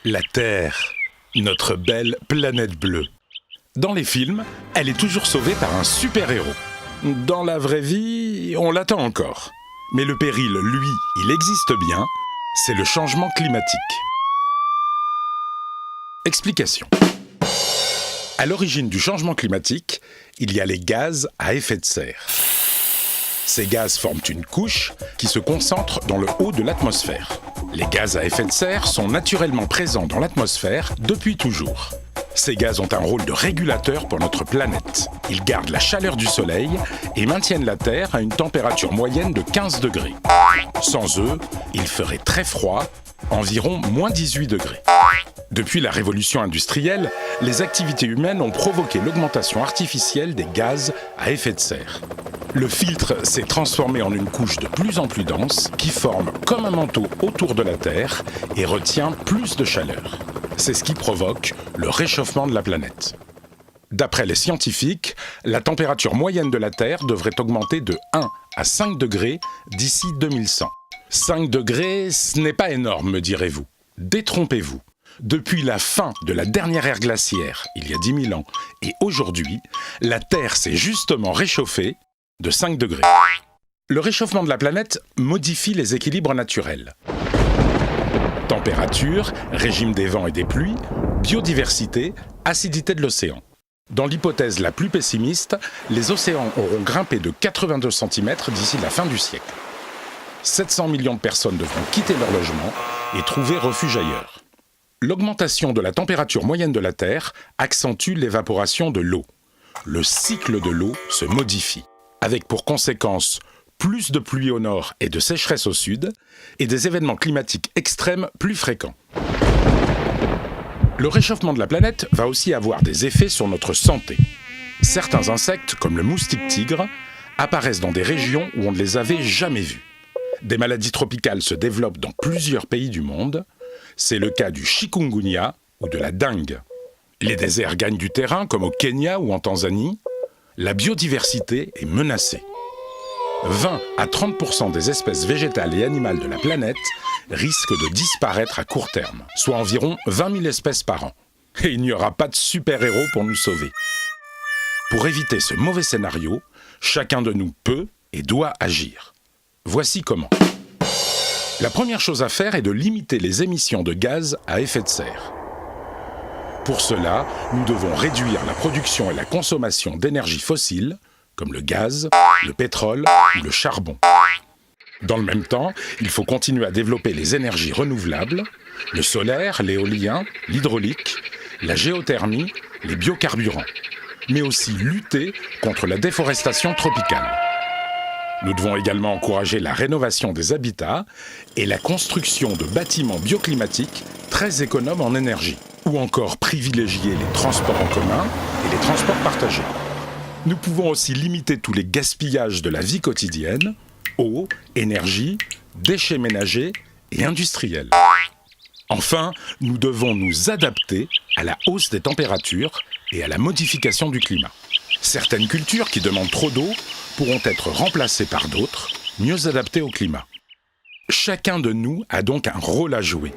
La Terre, notre belle planète bleue. Dans les films, elle est toujours sauvée par un super-héros. Dans la vraie vie, on l'attend encore. Mais le péril, lui, il existe bien, c'est le changement climatique. Explication. À l'origine du changement climatique, il y a les gaz à effet de serre. Ces gaz forment une couche qui se concentre dans le haut de l'atmosphère. Les gaz à effet de serre sont naturellement présents dans l'atmosphère depuis toujours. Ces gaz ont un rôle de régulateur pour notre planète. Ils gardent la chaleur du soleil et maintiennent la Terre à une température moyenne de 15 degrés. Sans eux, il ferait très froid, environ moins 18 degrés. Depuis la révolution industrielle, les activités humaines ont provoqué l'augmentation artificielle des gaz à effet de serre. Le filtre s'est transformé en une couche de plus en plus dense qui forme comme un manteau autour de la Terre et retient plus de chaleur. C'est ce qui provoque le réchauffement de la planète. D'après les scientifiques, la température moyenne de la Terre devrait augmenter de 1 à 5 degrés d'ici 2100. 5 degrés, ce n'est pas énorme, me direz-vous. Détrompez-vous. Depuis la fin de la dernière ère glaciaire, il y a 10 000 ans, et aujourd'hui, la Terre s'est justement réchauffée de 5 degrés. Le réchauffement de la planète modifie les équilibres naturels. Température, régime des vents et des pluies, biodiversité, acidité de l'océan. Dans l'hypothèse la plus pessimiste, les océans auront grimpé de 82 cm d'ici la fin du siècle. 700 millions de personnes devront quitter leur logement et trouver refuge ailleurs. L'augmentation de la température moyenne de la Terre accentue l'évaporation de l'eau. Le cycle de l'eau se modifie, avec pour conséquence plus de pluie au nord et de sécheresse au sud, et des événements climatiques extrêmes plus fréquents. Le réchauffement de la planète va aussi avoir des effets sur notre santé. Certains insectes, comme le moustique tigre, apparaissent dans des régions où on ne les avait jamais vus. Des maladies tropicales se développent dans plusieurs pays du monde. C'est le cas du chikungunya ou de la dengue. Les déserts gagnent du terrain, comme au Kenya ou en Tanzanie. La biodiversité est menacée. 20 à 30% des espèces végétales et animales de la planète risquent de disparaître à court terme, soit environ 20 000 espèces par an. Et il n'y aura pas de super-héros pour nous sauver. Pour éviter ce mauvais scénario, chacun de nous peut et doit agir. Voici comment. La première chose à faire est de limiter les émissions de gaz à effet de serre. Pour cela, nous devons réduire la production et la consommation d'énergie fossile, comme le gaz, le pétrole ou le charbon. Dans le même temps, il faut continuer à développer les énergies renouvelables, le solaire, l'éolien, l'hydraulique, la géothermie, les biocarburants, mais aussi lutter contre la déforestation tropicale. Nous devons également encourager la rénovation des habitats et la construction de bâtiments bioclimatiques très économes en énergie, ou encore privilégier les transports en commun et les transports partagés. Nous pouvons aussi limiter tous les gaspillages de la vie quotidienne, eau, énergie, déchets ménagers et industriels. Enfin, nous devons nous adapter à la hausse des températures et à la modification du climat. Certaines cultures qui demandent trop d'eau pourront être remplacées par d'autres, mieux adaptées au climat. Chacun de nous a donc un rôle à jouer.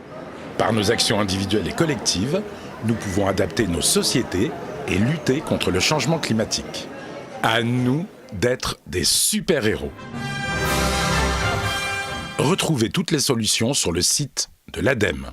Par nos actions individuelles et collectives, nous pouvons adapter nos sociétés et lutter contre le changement climatique. À nous d'être des super-héros. Retrouvez toutes les solutions sur le site de l'ADEME.